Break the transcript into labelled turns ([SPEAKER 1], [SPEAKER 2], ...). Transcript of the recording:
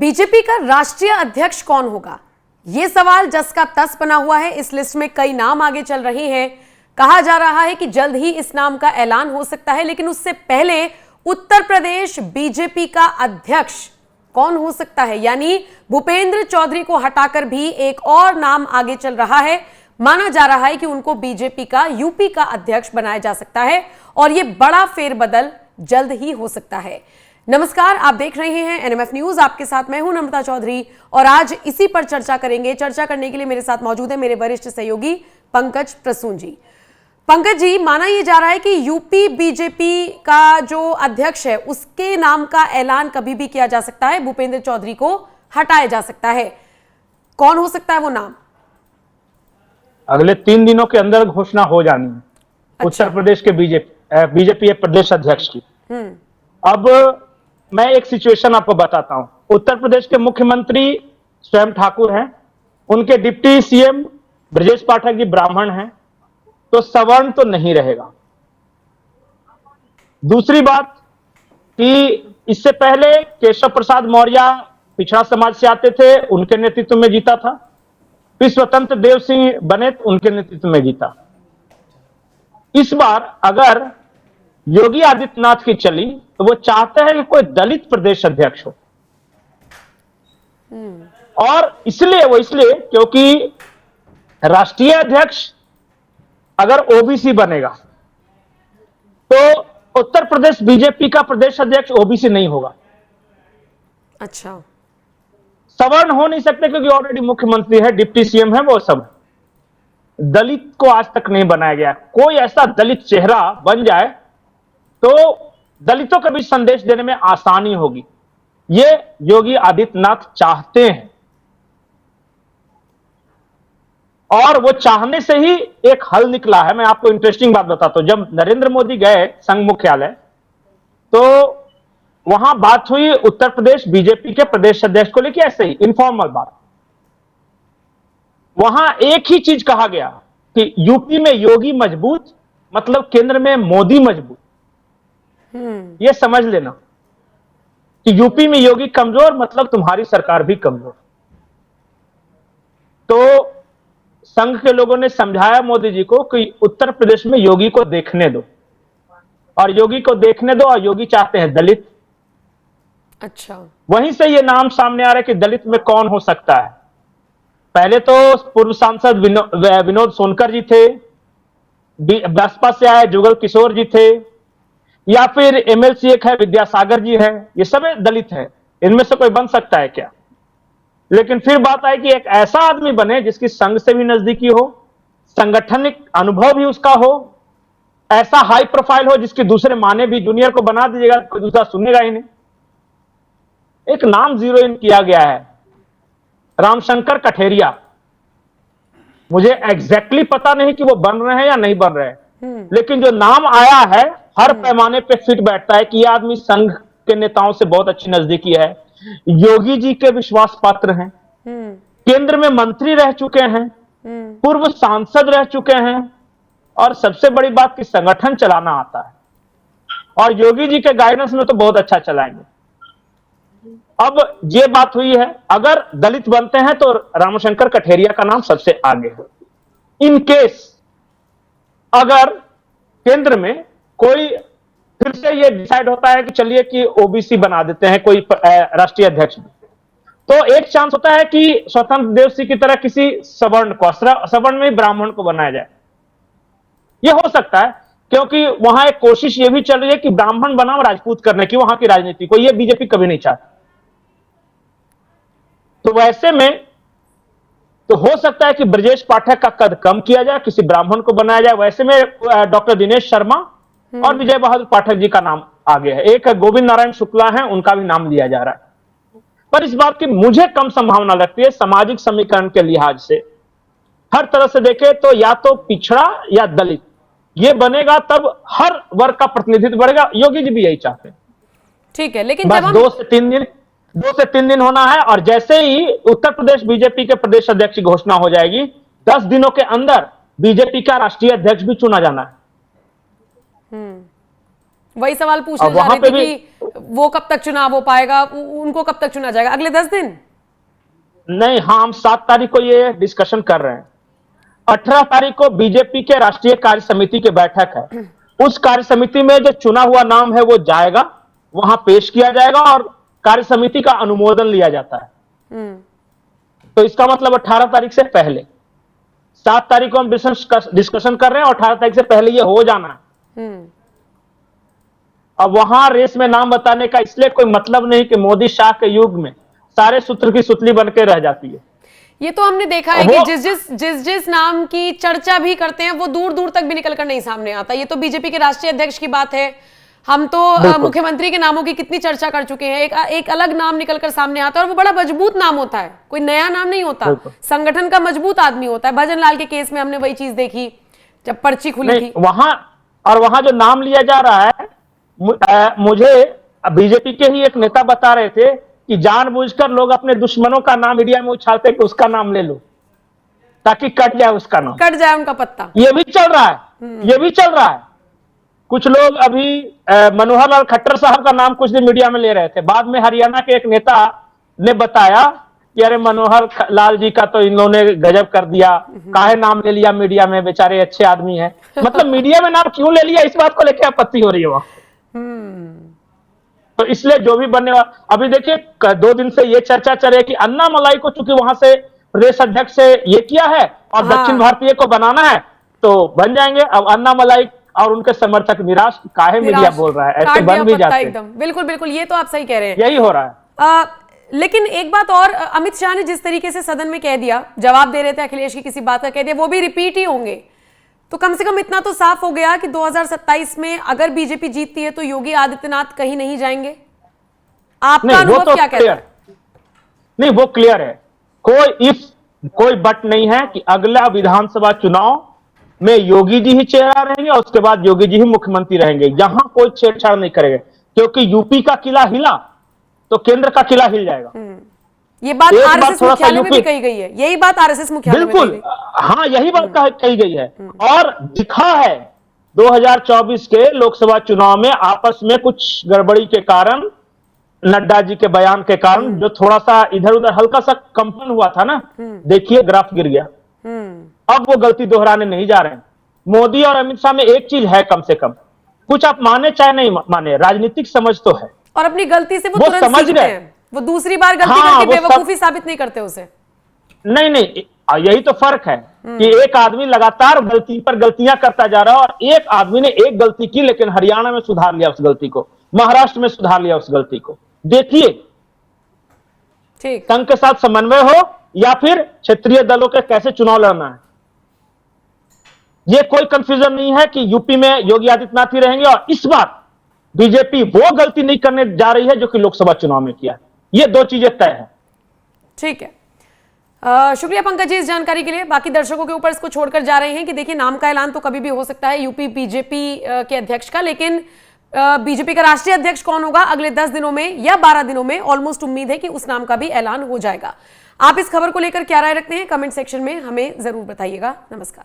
[SPEAKER 1] BJP का राष्ट्रीय अध्यक्ष कौन होगा, ये सवाल जस का तस बना हुआ है। इस लिस्ट में कई नाम आगे चल रहे हैं। कहा जा रहा है कि जल्द ही इस नाम का ऐलान हो सकता है, लेकिन उससे पहले उत्तर प्रदेश बीजेपी का अध्यक्ष कौन हो सकता है, यानी भूपेंद्र चौधरी को हटाकर भी एक और नाम आगे चल रहा है। माना जा रहा है कि उनको बीजेपी का यूपी का अध्यक्ष बनाया जा सकता है और यह बड़ा फेरबदल जल्द ही हो सकता है। नमस्कार, आप देख रहे हैं एनएमएफ न्यूज। आपके साथ मैं हूं नम्रता चौधरी और आज इसी पर चर्चा करेंगे। चर्चा करने के लिए मेरे साथ मौजूद है मेरे वरिष्ठ सहयोगी पंकज प्रसून जी। पंकज जी, माना यह जा रहा है कि यूपी बीजेपी का जो अध्यक्ष है उसके नाम का ऐलान कभी भी किया जा सकता है, भूपेंद्र चौधरी को हटाया जा सकता है। कौन हो सकता है वो नाम?
[SPEAKER 2] अगले 3 दिनों के अंदर घोषणा हो जानी है।
[SPEAKER 1] अच्छा।
[SPEAKER 2] उत्तर प्रदेश के बीजेपी प्रदेश अध्यक्ष की। अब मैं एक सिचुएशन आपको बताता हूं। उत्तर प्रदेश के मुख्यमंत्री स्वयं ठाकुर हैं, उनके डिप्टी सीएम ब्रजेश पाठक जी ब्राह्मण हैं, तो सवर्ण तो नहीं रहेगा। दूसरी बात कि इससे पहले केशव प्रसाद मौर्य पिछड़ा समाज से आते थे, उनके नेतृत्व में जीता था। फिर स्वतंत्र देव सिंह बने, उनके नेतृत्व में जीता। इस बार अगर योगी आदित्यनाथ की चली तो वो चाहते हैं कि कोई दलित प्रदेश अध्यक्ष हो। और इसलिए क्योंकि राष्ट्रीय अध्यक्ष अगर ओबीसी बनेगा तो उत्तर प्रदेश बीजेपी का प्रदेश अध्यक्ष ओबीसी नहीं होगा।
[SPEAKER 1] अच्छा।
[SPEAKER 2] सवर्ण हो नहीं सकते क्योंकि ऑलरेडी मुख्यमंत्री है, डिप्टी सीएम है, वो सब। दलित को आज तक नहीं बनाया गया। कोई ऐसा दलित चेहरा बन जाए तो दलितों के बीच संदेश देने में आसानी होगी। ये योगी आदित्यनाथ चाहते हैं और वो चाहने से ही एक हल निकला है। मैं आपको इंटरेस्टिंग बात बताता हूं। जब नरेंद्र मोदी गए संघ मुख्यालय तो वहां बात हुई उत्तर प्रदेश बीजेपी के प्रदेश अध्यक्ष को लेकर, ऐसे ही इनफॉर्मल बात। वहां एक ही चीज कहा गया कि यूपी में योगी मजबूत मतलब केंद्र में मोदी मजबूत। यह समझ लेना कि यूपी में योगी कमजोर मतलब तुम्हारी सरकार भी कमजोर। तो संघ के लोगों ने समझाया मोदी जी को कि उत्तर प्रदेश में योगी को देखने दो, और योगी को देखने दो, और योगी चाहते हैं दलित।
[SPEAKER 1] अच्छा।
[SPEAKER 2] वहीं से ये नाम सामने आ रहा है कि दलित में कौन हो सकता है। पहले तो पूर्व सांसद विनोद सोनकर जी थे, बसपा से आए जुगल किशोर जी थे, या फिर एमएलसी एक है विद्यासागर जी है। ये सब दलित है, इनमें से कोई बन सकता है क्या? लेकिन फिर बात आई कि एक ऐसा आदमी बने जिसकी संघ से भी नजदीकी हो, संगठनिक अनुभव भी उसका हो, ऐसा हाई प्रोफाइल हो जिसके दूसरे माने भी। जूनियर को बना दीजिएगा, कोई दूसरा सुनेगा ही नहीं। एक नाम जीरो इन किया गया है, रामशंकर कठेरिया। मुझे एग्जैक्टली पता नहीं कि वो बन रहे हैं या नहीं बन रहे हैं, लेकिन जो नाम आया है हर पैमाने पे फिट बैठता है कि यह आदमी संघ के नेताओं से बहुत अच्छी नजदीकी है, योगी जी के विश्वास पात्र हैं, केंद्र में मंत्री रह चुके हैं, पूर्व सांसद रह चुके हैं, और सबसे बड़ी बात कि संगठन चलाना आता है और योगी जी के गाइडेंस में तो बहुत अच्छा चलाएंगे। अब ये बात हुई है, अगर दलित बनते हैं तो रामशंकर कठेरिया का नाम सबसे आगे है। इन केस अगर केंद्र में कोई फिर से ये डिसाइड होता है कि चलिए कि ओबीसी बना देते हैं कोई राष्ट्रीय अध्यक्ष, तो एक चांस होता है कि स्वतंत्र देव सिंह की तरह किसी सवर्ण को, सवर्ण में ब्राह्मण को बनाया जाए। यह हो सकता है क्योंकि वहां एक कोशिश ये भी चल रही है कि ब्राह्मण बनाम राजपूत करने की वहां की राजनीति को, यह बीजेपी कभी नहीं चाहती। तो वैसे में तो हो सकता है कि ब्रजेश पाठक का कद कम किया जाए, किसी ब्राह्मण को बनाया जाए। वैसे में डॉक्टर दिनेश शर्मा और विजय बहादुर पाठक जी का नाम आगे है। एक गोविंद नारायण शुक्ला है, उनका भी नाम लिया जा रहा है। पर इस बात की मुझे कम संभावना लगती है सामाजिक समीकरण के लिहाज से। हर तरह से देखे तो या तो पिछड़ा या दलित ये बनेगा, तब हर वर्ग का प्रतिनिधित्व बढ़ेगा। योगी जी भी यही चाहते हैं।
[SPEAKER 1] ठीक है, लेकिन
[SPEAKER 2] बस 2 से 3 दिन होना है, और जैसे ही उत्तर प्रदेश बीजेपी के प्रदेश अध्यक्ष की घोषणा हो जाएगी, 10 दिनों के अंदर बीजेपी का राष्ट्रीय अध्यक्ष भी चुना जाना है।
[SPEAKER 1] वही सवाल पूछने जा रही थी कि वो कब तक चुनाव हो पाएगा, उनको कब तक चुना जाएगा, अगले 10 दिन?
[SPEAKER 2] नहीं, हाँ, हम 7 तारीख को ये डिस्कशन कर रहे हैं। 18 तारीख को बीजेपी के राष्ट्रीय कार्य समिति की बैठक है। उस कार्य समिति में जो चुना हुआ नाम है वो जाएगा, वहां पेश किया जाएगा और कार्य समिति का अनुमोदन लिया जाता है। तो इसका मतलब 18 तारीख से पहले, 7 तारीख को हम डिस्कशन कर रहे हैं और 18 तारीख से पहले ये हो जाना है। अब वहां रेस में नाम बताने का इसलिए कोई मतलब नहीं कि मोदी शाह के युग में सारे सूत्र की सुतली बन के रह जाती है।
[SPEAKER 1] ये तो हमने देखा है कि जिस नाम की चर्चा भी करते हैं वो दूर दूर तक भी निकलकर नहीं सामने आता। ये तो बीजेपी के राष्ट्रीय अध्यक्ष की बात है, हम तो मुख्यमंत्री के नामों की कितनी चर्चा कर चुके हैं। एक अलग नाम निकलकर सामने आता है और वो बड़ा मजबूत नाम होता है, कोई नया नाम नहीं होता, संगठन का मजबूत आदमी होता है। भजन लाल के केस में हमने वही चीज देखी जब पर्ची खुली थी
[SPEAKER 2] वहां जो नाम लिया जा रहा है, मुझे बीजेपी के ही एक नेता बता रहे थे कि जानबूझकर लोग अपने दुश्मनों का नाम मीडिया में उछालते कि उसका नाम ले लो ताकि कट जाए उसका नाम,
[SPEAKER 1] कट जाए उनका पत्ता।
[SPEAKER 2] ये भी चल रहा है, ये भी चल रहा है। कुछ लोग अभी मनोहर लाल खट्टर साहब का नाम कुछ दिन मीडिया में ले रहे थे, बाद में हरियाणा के एक नेता ने बताया कि अरे मनोहर लाल जी का तो इन लोगों ने गजब कर दिया, काहे नाम ले लिया मीडिया में, बेचारे अच्छे आदमी हैं। मतलब मीडिया में नाम क्यों ले लिया, इस बात को लेकर आपत्ति हो रही है वहां। तो इसलिए जो भी बनने वाला, अभी देखिए 2 दिन से ये चर्चा चल रही है कि अन्नामलाई को चूंकि वहां से प्रदेश अध्यक्ष से ये किया है और दक्षिण भारतीय को बनाना है तो बन जाएंगे। अब अन्नामलाई और उनके समर्थक निराश, काहे मीडिया बोल रहा है, ऐसे बन भी जाते हैं।
[SPEAKER 1] एकदम बिल्कुल बिल्कुल, ये तो आप सही कह रहे हैं,
[SPEAKER 2] यही हो रहा है।
[SPEAKER 1] लेकिन एक बात और, अमित शाह ने जिस तरीके से सदन में कह दिया, जवाब दे रहे थे अखिलेश की किसी बात का, कह दिया वो भी रिपीट ही होंगे। तो कम से कम इतना तो साफ हो गया कि 2027 में अगर बीजेपी जीतती है तो योगी आदित्यनाथ कहीं नहीं जाएंगे। आपका अनुभव क्या कहता है?
[SPEAKER 2] नहीं, वो क्लियर है, कोई बट नहीं है कि अगला विधानसभा चुनाव में योगी जी ही चेहरा रहेंगे और उसके बाद योगी जी ही मुख्यमंत्री रहेंगे। यहां कोई छेड़छाड़ नहीं करेगा, क्योंकि यूपी का किला हिला तो केंद्र का किला हिल जाएगा।
[SPEAKER 1] ये बात आरएसएस मुख्यालय में भी कही गई है, यही बात आरएसएस मुख्यालय में
[SPEAKER 2] बिल्कुल, हाँ, यही बात कही गई है। और दिखा है 2024 के लोकसभा चुनाव में आपस में कुछ गड़बड़ी के कारण, नड्डा जी के बयान के कारण जो थोड़ा सा इधर उधर हल्का सा कंपन हुआ था ना, देखिए ग्राफ गिर गया। अब वो गलती दोहराने नहीं जा रहे हैं। मोदी और अमित शाह में एक चीज है, कम से कम कुछ आप माने चाहे नहीं माने, राजनीतिक समझ तो है
[SPEAKER 1] और अपनी गलती से वो तुरंत
[SPEAKER 2] समझ
[SPEAKER 1] सीखते हैं। वो दूसरी बार गलती करके बेवकूफी साबित नहीं करते उसे।
[SPEAKER 2] नहीं, यही तो फर्क है कि एक आदमी लगातार गलती पर गलतियां करता जा रहा है और एक आदमी ने एक गलती की लेकिन हरियाणा में सुधार लिया उस गलती को, महाराष्ट्र में सुधार लिया उस गलती को। देखिए,
[SPEAKER 1] ठीक,
[SPEAKER 2] संघ के साथ समन्वय हो या फिर क्षेत्रीय दलों के कैसे चुनाव लड़ना है, ये कोई कंफ्यूजन नहीं है कि यूपी में योगी आदित्यनाथ ही रहेंगे और इस बार बीजेपी वो गलती नहीं करने जा रही है जो कि लोकसभा चुनाव में किया। ये 2 चीजें तय है।
[SPEAKER 1] ठीक है, शुक्रिया पंकज जी इस जानकारी के लिए। बाकी दर्शकों के ऊपर इसको छोड़कर जा रहे हैं कि देखिए, नाम का ऐलान तो कभी भी हो सकता है यूपी बीजेपी के अध्यक्ष का, लेकिन बीजेपी का राष्ट्रीय अध्यक्ष कौन होगा अगले 10 दिनों में या 12 दिनों में ऑलमोस्ट उम्मीद है कि उस नाम का भी ऐलान हो जाएगा। आप इस खबर को लेकर क्या राय रखते हैं, कमेंट सेक्शन में हमें जरूर बताइएगा। नमस्कार।